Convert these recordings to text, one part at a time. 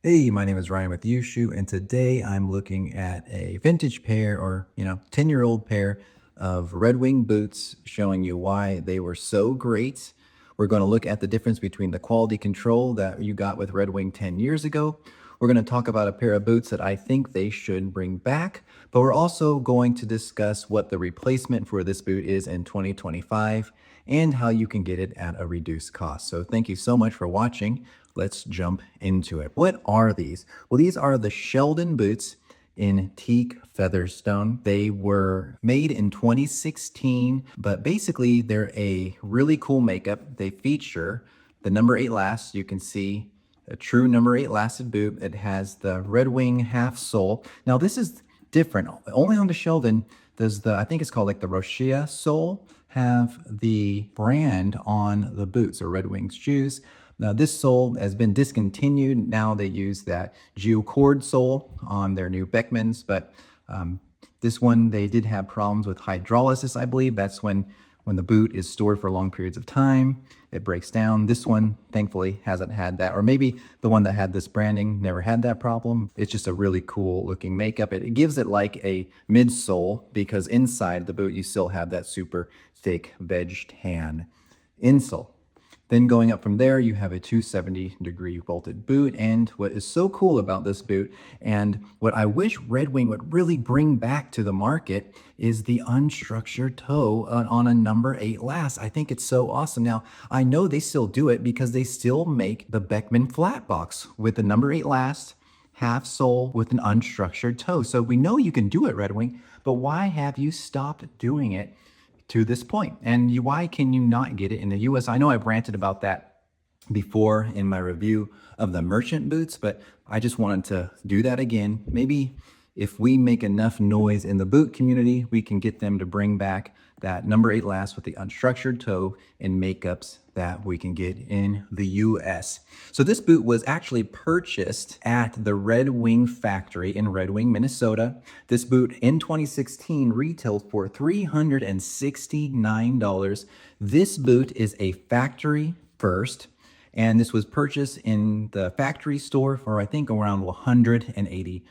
Hey, my name is Ryan with Yushu, and today I'm looking at a vintage pair or, 10-year-old pair of Red Wing boots, showing you why they were so great. We're going to look at the difference between the quality control that you got with Red Wing 10 years ago. We're going to talk about a pair of boots that I think they should bring back, but we're also going to discuss what the replacement for this boot is in 2025 and how you can get it at a reduced cost. So thank you so much for watching. Let's jump into it. What are these? Well, these are the Sheldon boots in teak featherstone. They were made in 2016, but basically they're a really cool makeup. They feature the number 8 last. You can see a true number 8 lasted boot. It has the Red Wing half sole. Now this is different. Only on the Sheldon does I think it's called like the Rochia sole, have the brand on the boots or Red Wings shoes. Now, this sole has been discontinued. Now they use that geocord sole on their new Beckmans, but this one, they did have problems with hydrolysis, I believe. That's when the boot is stored for long periods of time, it breaks down. This one, thankfully, hasn't had that. Or maybe the one that had this branding never had that problem. It's just a really cool looking makeup. It gives it like a midsole because inside the boot, you still have that super thick veg tan insole. Then going up from there, you have a 270-degree bolted boot. And what is so cool about this boot, and what I wish Red Wing would really bring back to the market, is the unstructured toe on a number 8 last. I think it's so awesome. Now, I know they still do it because they still make the Beckman flat box with the number 8 last, half sole with an unstructured toe. So we know you can do it, Red Wing, but why have you stopped doing it to this point? And why can you not get it in the US? I know I've ranted about that before in my review of the merchant boots, but I just wanted to do that again. Maybe if we make enough noise in the boot community, we can get them to bring back that number 8 last with the unstructured toe and makeups that we can get in the US. So this boot was actually purchased at the Red Wing factory in Red Wing, Minnesota. This boot in 2016 retailed for $369. This boot is a factory first, and this was purchased in the factory store for I think around $189.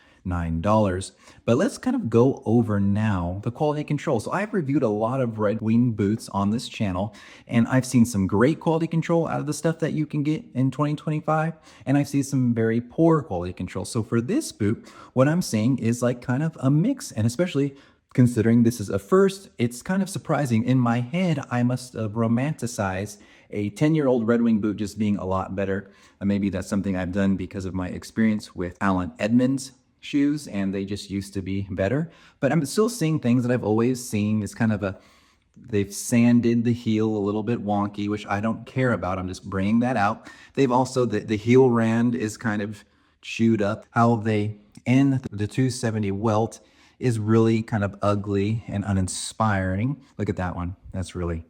But let's kind of go over now the quality control. So I've reviewed a lot of Red Wing boots on this channel, and I've seen some great quality control out of the stuff that you can get in 2025, and I've seen some very poor quality control. So for this boot, what I'm seeing is like kind of a mix, and especially considering this is a first, it's kind of surprising. In my head, I must have romanticized a 10-year-old Red Wing boot just being a lot better. Maybe that's something I've done because of my experience with Alan Edmonds shoes, and they just used to be better. But I'm still seeing things that I've always seen. It's kind of they've sanded the heel a little bit wonky, which I don't care about. I'm just bringing that out. They've also, the heel rand is kind of chewed up. How they end the 270 welt is really kind of ugly and uninspiring. Look at that one. That's really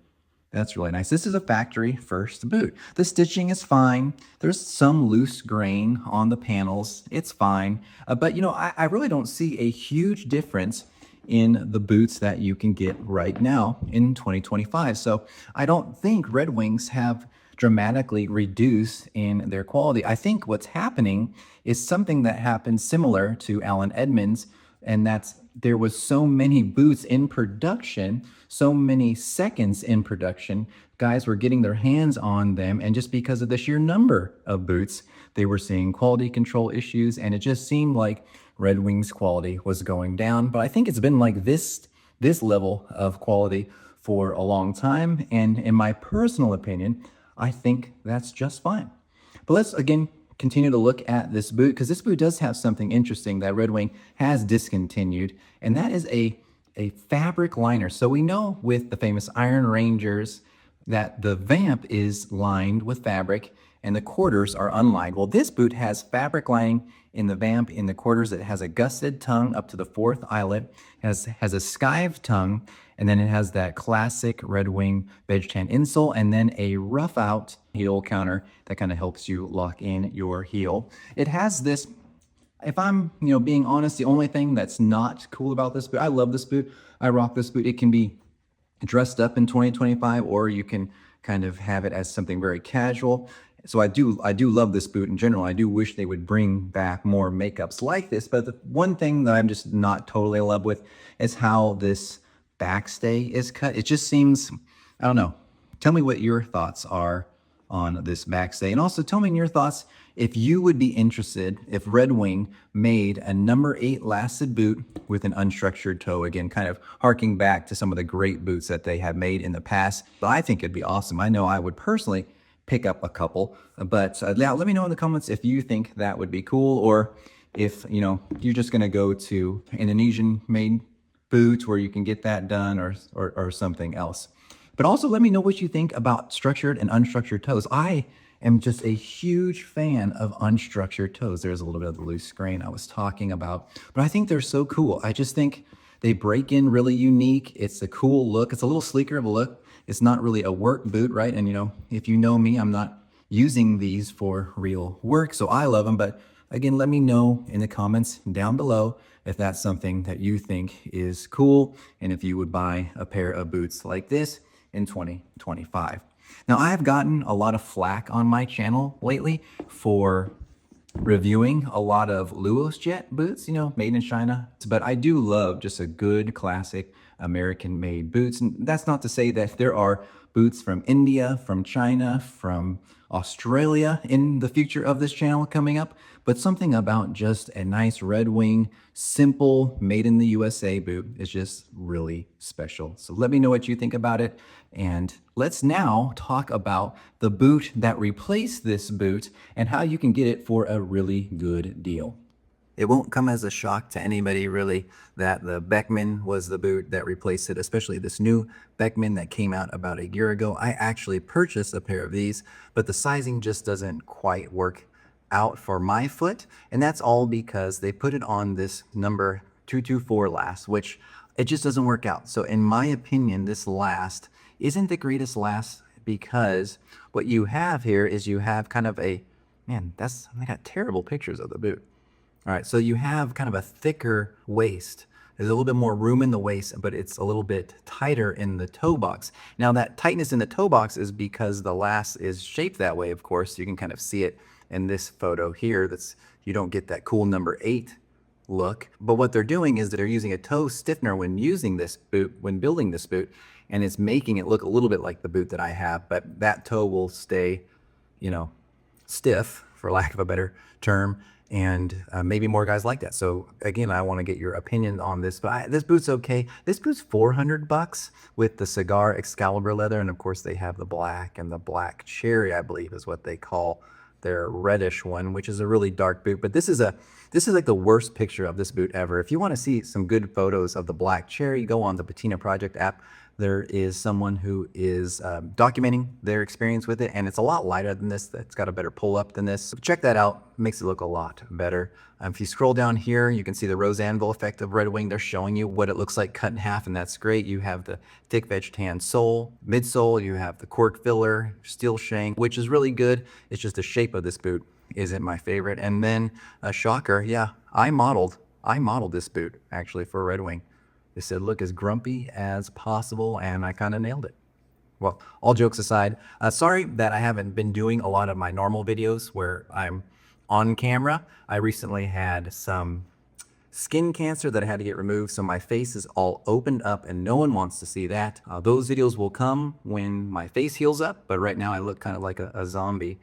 nice. This is a factory first boot. The stitching is fine. There's some loose grain on the panels. It's fine. But I really don't see a huge difference in the boots that you can get right now in 2025. So I don't think Red Wings have dramatically reduced in their quality. I think what's happening is something that happened similar to Alan Edmonds, and that's there was so many boots in production, so many seconds in production, guys were getting their hands on them, and just because of the sheer number of boots, they were seeing quality control issues, and it just seemed like Red Wings quality was going down. But I think it's been like this level of quality for a long time, and in my personal opinion, I think that's just fine. But let's again continue to look at this boot, because this boot does have something interesting that Red Wing has discontinued, and that is a fabric liner. So we know with the famous Iron Rangers that the vamp is lined with fabric and the quarters are unlined. Well, this boot has fabric lining in the vamp, in the quarters. It has a gusset tongue up to the 4th eyelet, has a skived tongue, and then it has that classic Red Wing veg tan insole, and then a rough out heel counter that kind of helps you lock in your heel. It has this, if I'm being honest, the only thing that's not cool about this boot, I love this boot, I rock this boot. It can be dressed up in 2025, or you can kind of have it as something very casual. So I do love this boot in general. I do wish they would bring back more makeups like this. But the one thing that I'm just not totally in love with is how this backstay is cut. It just seems, I don't know. Tell me what your thoughts are on this backstay. And also tell me your thoughts if you would be interested if Red Wing made a number 8 lasted boot with an unstructured toe. Again, kind of harking back to some of the great boots that they have made in the past. But I think it'd be awesome. I know I would personally pick up a couple, but yeah, let me know in the comments if you think that would be cool, or if you're just going to go to Indonesian made boots where you can get that done, or something else. But also let me know what you think about structured and unstructured toes. I am just a huge fan of unstructured toes. There's a little bit of the loose grain I was talking about, but I think they're so cool. I just think they break in really unique. It's a cool look. It's a little sleeker of a look. It's not really a work boot, right? And if you know me, I'm not using these for real work, so I love them. But again, let me know in the comments down below if that's something that you think is cool, and if you would buy a pair of boots like this in 2025. Now, I have gotten a lot of flack on my channel lately for reviewing a lot of Luos Jet boots, made in China. But I do love just a good classic American made boots. And that's not to say that there are boots from India, from China, from Australia in the future of this channel coming up, but something about just a nice Red Wing, simple, made in the USA boot is just really special. So let me know what you think about it. And let's now talk about the boot that replaced this boot and how you can get it for a really good deal. It won't come as a shock to anybody really that the Beckman was the boot that replaced it, especially this new Beckman that came out about a year ago. I actually purchased a pair of these, but the sizing just doesn't quite work out for my foot. And that's all because they put it on this number 224 last, which it just doesn't work out. So in my opinion, this last isn't the greatest last, because what you have here is you have kind of a, man, I got terrible pictures of the boot. All right, so you have kind of a thicker waist. There's a little bit more room in the waist, but it's a little bit tighter in the toe box. Now, that tightness in the toe box is because the last is shaped that way, of course. You can kind of see it in this photo here. You don't get that cool number 8 look. But what they're doing is they're using a toe stiffener when using this boot, when building this boot, and it's making it look a little bit like the boot that I have, but that toe will stay, stiff, for lack of a better term. And maybe more guys like that. So again, I want to get your opinion on this, but this boot's okay. This boot's $400 with the cigar Excalibur leather. And of course they have the black and the black cherry, I believe is what they call their reddish one, which is a really dark boot. But this is like the worst picture of this boot ever. If you want to see some good photos of the black cherry, go on the Patina Project app. There is someone who is documenting their experience with it, and it's a lot lighter than this. It's got a better pull up than this. So check that out. It makes it look a lot better. If you scroll down here, you can see the rose anvil effect of Red Wing. They're showing you what it looks like cut in half, and that's great. You have the thick veg tan sole, midsole. You have the cork filler, steel shank, which is really good. It's just the shape of this boot isn't my favorite. And then a shocker, yeah, I modeled this boot actually for Red Wing. They said, look as grumpy as possible, and I kind of nailed it. Well, all jokes aside, sorry that I haven't been doing a lot of my normal videos where I'm on camera. I recently had some skin cancer that I had to get removed, so my face is all opened up and no one wants to see that. Those videos will come when my face heals up, but right now I look kind of like a zombie.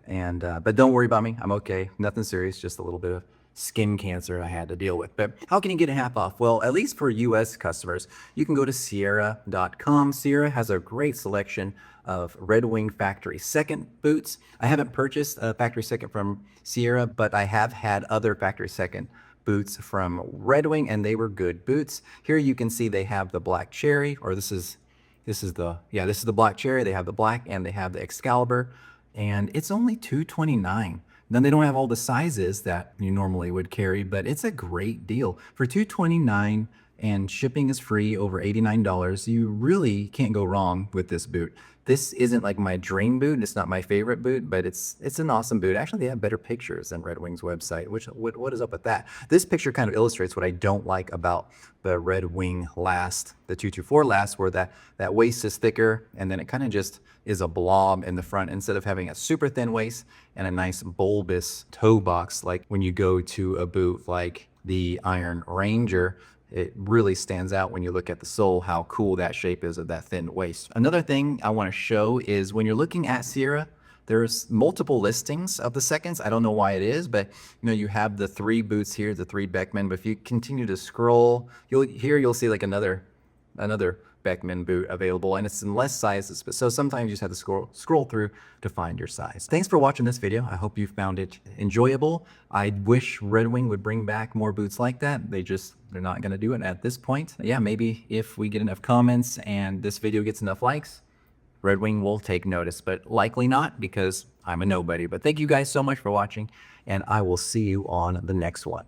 And but don't worry about me, I'm okay. Nothing serious, just a little bit of skin cancer I had to deal with. But how can you get a half off? Well, at least for US customers, you can go to Sierra.com. Sierra has a great selection of Red Wing Factory Second boots. I haven't purchased a Factory Second from Sierra, but I have had other Factory Second boots from Red Wing, and they were good boots. Here you can see they have the black cherry, or this is the black cherry. They have the black and they have the Excalibur, and it's only $229. Then they don't have all the sizes that you normally would carry, but it's a great deal. For $229 and shipping is free over $89, you really can't go wrong with this boot. This isn't like my dream boot. It's not my favorite boot, but it's an awesome boot. Actually, they have better pictures than Red Wing's website. What is up with that? This picture kind of illustrates what I don't like about the Red Wing Last, the 224 Last, where that waist is thicker and then it kind of just is a blob in the front instead of having a super thin waist and a nice bulbous toe box like when you go to a boot like the Iron Ranger. It really stands out when you look at the sole, how cool that shape is of that thin waist. Another thing I want to show is when you're looking at Sierra, there's multiple listings of the seconds. I don't know why it is, but you have the 3 boots here, the 3 Beckman, but if you continue to scroll, you'll see like another Beckman boot available, and it's in less sizes, but so sometimes you just have to scroll through to find your size. Thanks for watching this video. I hope you found it enjoyable. I wish Red Wing would bring back more boots like that. They're not going to do it at this point. Yeah, maybe if we get enough comments and this video gets enough likes, Red Wing will take notice, but likely not because I'm a nobody. But thank you guys so much for watching, and I will see you on the next one.